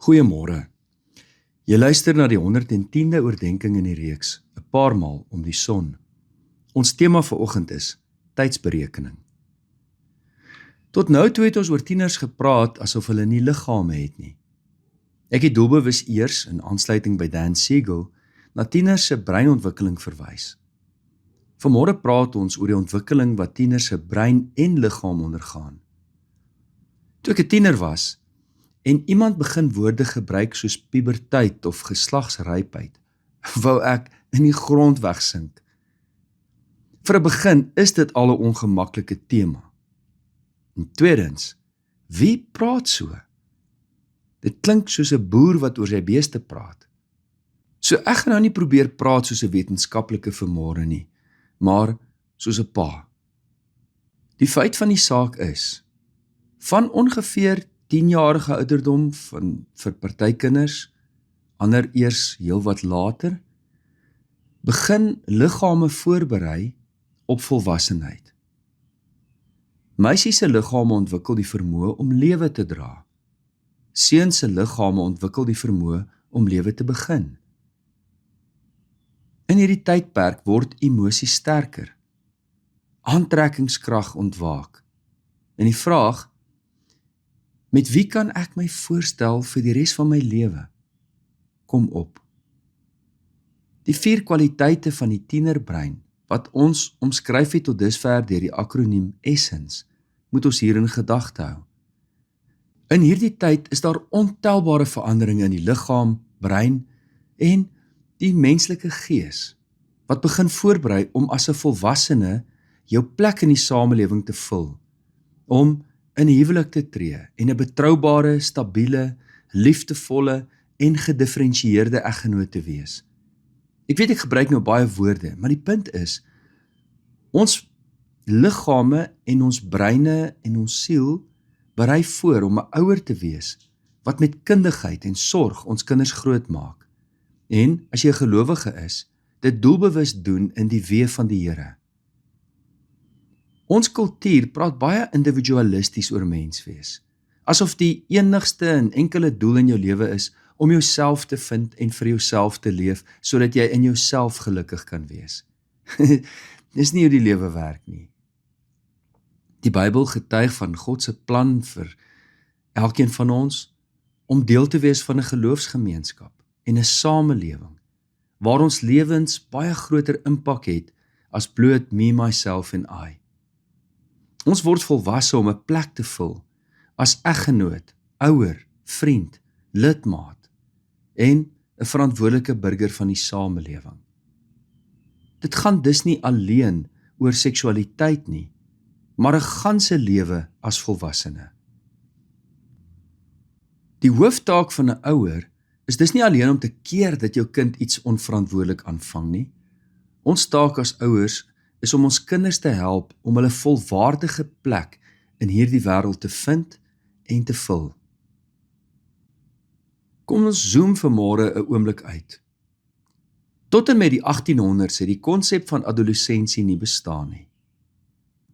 Goeiemôre. Jy luister na die 110de oordeenking in die reeks, 'n paar maal om die son. Ons tema vanoggend is tydsberekening. Tot nou toe het ons oor tieners gepraat asof hulle nie liggame het nie. Ek het doelbewus eers, in aansluiting by Dan Siegel, na tieners se breinontwikkeling verwys. Vanmôre praat ons oor die ontwikkeling wat tieners se brein en liggaam ondergaan. Toe ek 'n tiener was, en iemand begin woorde gebruik soos puberteit of geslagsrypheid, wou ek in die grond wegsink. Vir 'n begin is dit al 'n ongemaklike tema. En tweedens, wie praat so? Dit klink soos 'n boer wat oor sy beeste praat. So ek gaan nou nie probeer praat soos 'n wetenskaplike vanmôre nie, maar soos 'n pa. Die feit van die saak is, van ongeveer 10-jarige ouderdom vir party kinders, ander eers heel wat later, begin liggame voorberei op volwassenheid. Meisies se liggame ontwikkel die vermoë om lewe te dra. Seuns se liggame ontwikkel die vermoë om lewe te begin. In hierdie tydperk word emosie sterker, aantrekkingskrag ontwaak. En die vraag, met wie kan ek my voorstel vir die res van my lewe? Kom op. Die 4 kwaliteite van die tienerbrein, wat ons omskryf het tot dusver deur die akroniem Essence, moet ons hier in gedagte hou. In hierdie tyd is daar ontelbare veranderinge in die liggaam, brein en die menslike gees, wat begin voorberei om as 'n volwassene jou plek in die samelewing te vul, om in huwelik te tree en 'n betroubare, stabiele, liefdevolle en gedifferensieerde eggenoot te wees. Ek weet ek gebruik nou baie woorde, maar die punt is, ons liggame en ons breine en ons siel berei voor om 'n ouer te wees, wat met kundigheid en sorg ons kinders grootmaak. En as jy 'n gelowige is, dit doelbewus doen in die weë van die Here. Ons kultuur praat baie individualisties oor menswees, asof die enigste en enkele doel in jou lewe is om jouself te vind en vir jouself te leef, sodat jy in jouself gelukkig kan wees. Dis nie hoe die lewe werk nie. Die Bybel getuig van God se plan vir elkeen van ons, om deel te wees van 'n geloofsgemeenskap en 'n samelewing, waar ons lewens baie groter impak het as bloot me, myself en I. Ons word volwasse om 'n plek te vul as eggenoot, ouer, vriend, lidmaat en 'n verantwoordelike burger van die samelewing. Dit gaan dus nie alleen oor seksualiteit nie, maar 'n ganse lewe as volwassene. Die hooftaak van 'n ouer is dus nie alleen om te keer dat jou kind iets onverantwoordelik aanvang nie. Ons taak as ouers is om ons kinders te help om hulle volwaardige plek in hierdie wêreld te vind en te vul. Kom ons zoom vanmôre 'n oomblik uit. Tot en met die 1800s het die konsep van adolessensie nie bestaan nie.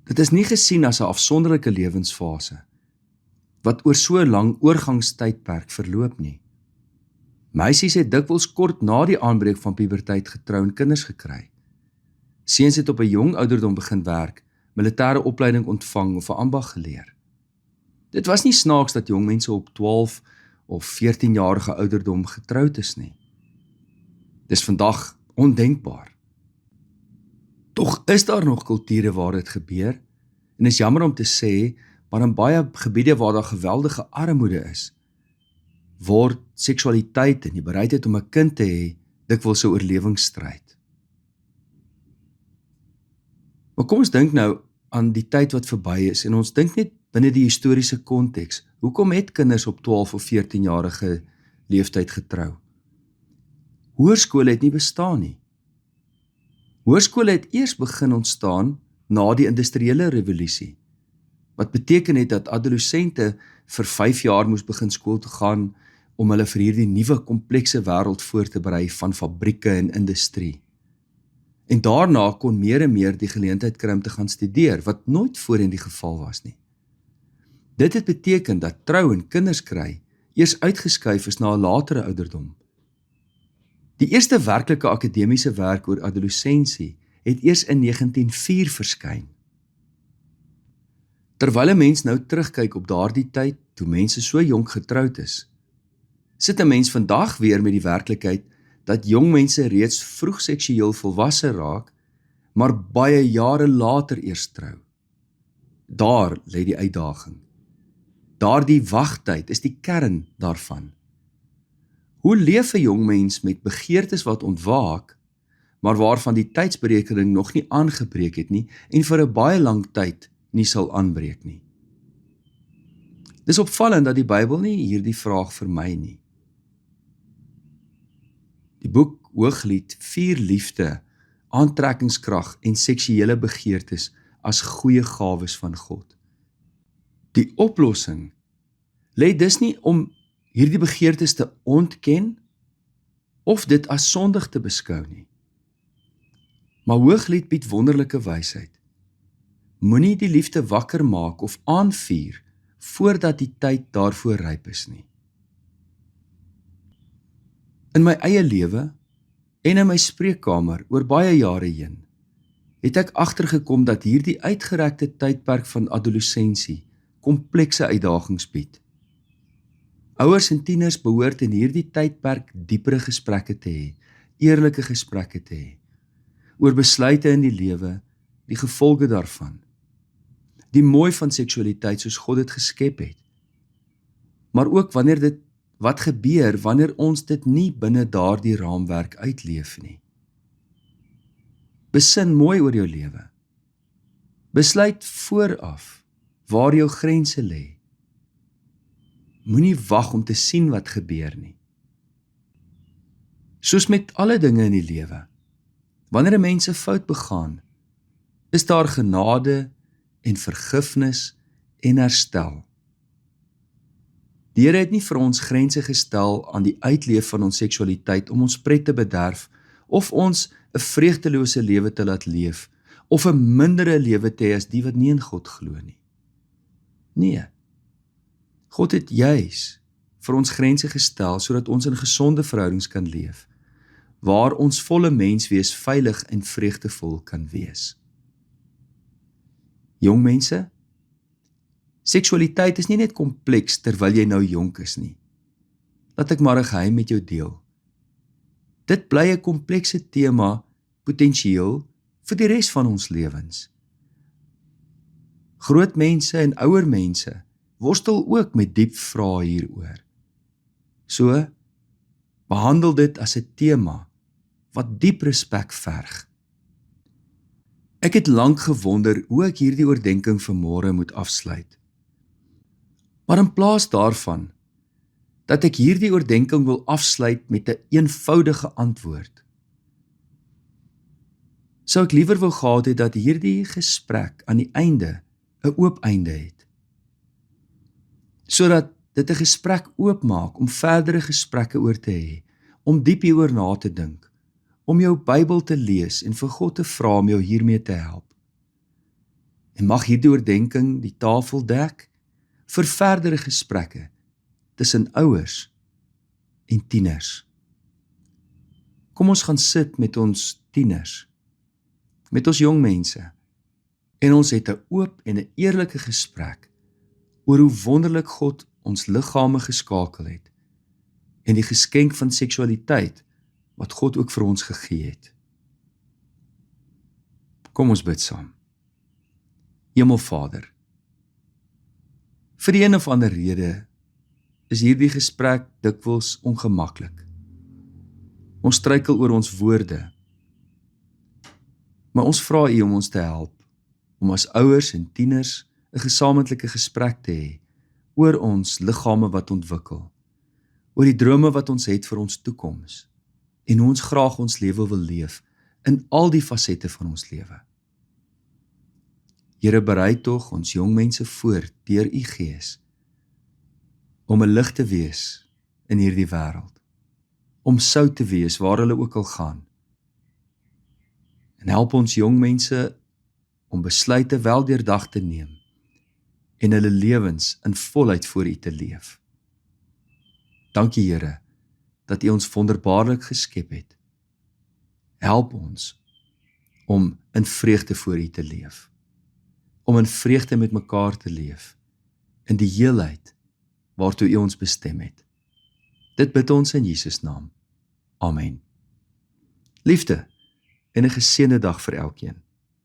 Dit is nie gesien as 'n afsonderlike lewensfase, wat oor so 'n lang oorgangstydperk verloop nie. Meisies het dikwels kort na die aanbreek van puberteit getrou en kinders gekry. Seuns het op 'n jong ouderdom begin werk, militêre opleiding ontvang of 'n ambag geleer. Dit was nie snaaks dat jong mense op 12 of 14-jarige ouderdom getroud is nie. Dis vandag ondenkbaar. Tog is daar nog kulture waar dit gebeur, en is jammer om te sê, maar in baie gebiede waar daar geweldige armoede is, word seksualiteit en die bereidheid om 'n kind te hê dikwels 'n oorlewingsstryd. Maar kom ons dink nou aan die tyd wat verby is, en ons dink net binne die historiese konteks. Hoekom het kinders op 12 of 14-jarige leeftyd getrou? Hoërskole het nie bestaan nie. Hoërskole het eers begin ontstaan na die industriële revolusie, wat beteken het dat adolessente vir 5 jaar moes begin skool toe gaan om hulle vir hierdie nuwe komplekse wêreld voor te berei van fabrieke en industrie. En daarna kon meer en meer die geleentheid kry om te gaan studeer, wat nooit voorheen die geval was nie. Dit het beteken dat trou en kinders kry eers uitgeskuif is na 'n latere ouderdom. Die eerste werklike akademiese werk oor adolessensie het eers in 1904 verskyn. Terwyl 'n mens nou terugkyk op daardie tyd, toe mense so jonk getroud is, sit 'n mens vandag weer met die werklikheid dat jong mense reeds vroeg seksueel volwasse raak, maar baie jare later eers trou. Daar lê die uitdaging. Daardie wagtyd is die kern daarvan. Hoe leef 'n jong mens met begeertes wat ontwaak, maar waarvan die tydsberekening nog nie aangebreek het nie en vir 'n baie lang tyd nie sal aanbreek nie? Dis opvallend dat die Bybel nie hierdie vraag vermy nie. Die boek Hooglied vier liefde, aantrekkingskrag en seksuele begeertes as goeie gawes van God. Die oplossing lê dus nie om hierdie begeertes te ontken of dit as sondig te beskou nie. Maar Hooglied bied wonderlike wysheid. Moenie die liefde wakker maak of aanvuur voordat die tyd daarvoor ryp is nie. In my eie lewe en in my spreekkamer oor baie jare heen, het ek agtergekom dat hierdie uitgerekte tydperk van adolessensie komplekse uitdagings bied. Ouers en tieners behoort in hierdie tydperk diepere gesprekke te hê, eerlike gesprekke te hê, oor besluite in die lewe, die gevolge daarvan, die mooi van seksualiteit soos God dit geskep het, maar ook wat gebeur wanneer ons dit nie binne daardie raamwerk uitleef nie. Besin mooi oor jou lewe. Besluit vooraf waar jou grense lê. Moenie wag om te sien wat gebeur nie. Soos met alle dinge in die lewe, wanneer 'n mens 'n fout begaan, is daar genade en vergifnis en herstel. Die Here het nie vir ons grense gestel aan die uitleef van ons seksualiteit om ons pret te bederf, of ons 'n vreugdelose lewe te laat leef, of 'n mindere lewe te hê as die wat nie in God glo nie. Nee, God het juis vir ons grense gestel sodat ons in gesonde verhoudings kan leef, waar ons volle menswees veilig en vreugdevol kan wees. Jong mense, seksualiteit is nie net kompleks terwyl jy nou jonk is nie. Laat ek maar 'n geheim met jou deel. Dit bly 'n komplekse tema potensieel vir die res van ons lewens. Groot mense en ouer mense worstel ook met diep vrae hieroor. So, behandel dit as 'n tema wat diep respek verg. Ek het lank gewonder hoe ek hierdie oordeenking vanmôre moet afsluit. Maar in plaas daarvan, dat ek hierdie oordeenking wil afsluit met 'n eenvoudige antwoord, sou ek liewer wou gehad het dat hierdie gesprek aan die einde 'n oop einde het, sodat dit 'n gesprek oopmaak om verdere gesprekke oor te hê, om diep hieroor na te dink, om jou Bybel te lees en vir God te vra om jou hiermee te help. En mag hierdie oordeenking die tafel dek vir verdere gesprekke tussen ouers en tieners. Kom ons gaan sit met ons tieners, met ons jong mense, en ons het 'n oop en 'n eerlike gesprek oor hoe wonderlik God ons liggame geskakel het en die geskenk van seksualiteit wat God ook vir ons gegee het. Kom ons bid saam. Hemelvader, vir die een of ander rede is hierdie gesprek dikwels ongemaklik. Ons struikel oor ons woorde, maar ons vra U om ons te help, om as ouers en tieners 'n gesamentlike gesprek te hê oor ons liggame wat ontwikkel, oor die drome wat ons het vir ons toekoms, en hoe ons graag ons lewe wil leef, in al die fasette van ons lewe. Here, berei tog ons jong mense voor deur U Gees, om 'n lig te wees in hierdie wêreld, om sout te wees waar hulle ook al gaan. En help ons jong mense om besluite wel deurdag te neem en hulle lewens in volheid voor U te leef. Dankie Here, dat U ons wonderbaarlik geskep het. Help ons om in vreugde voor U te leef, om in vreugde met mekaar te leef, in die heelheid waartoe U ons bestem het. Dit bid ons in Jesus naam. Amen. Liefde en 'n geseënde dag vir elkeen.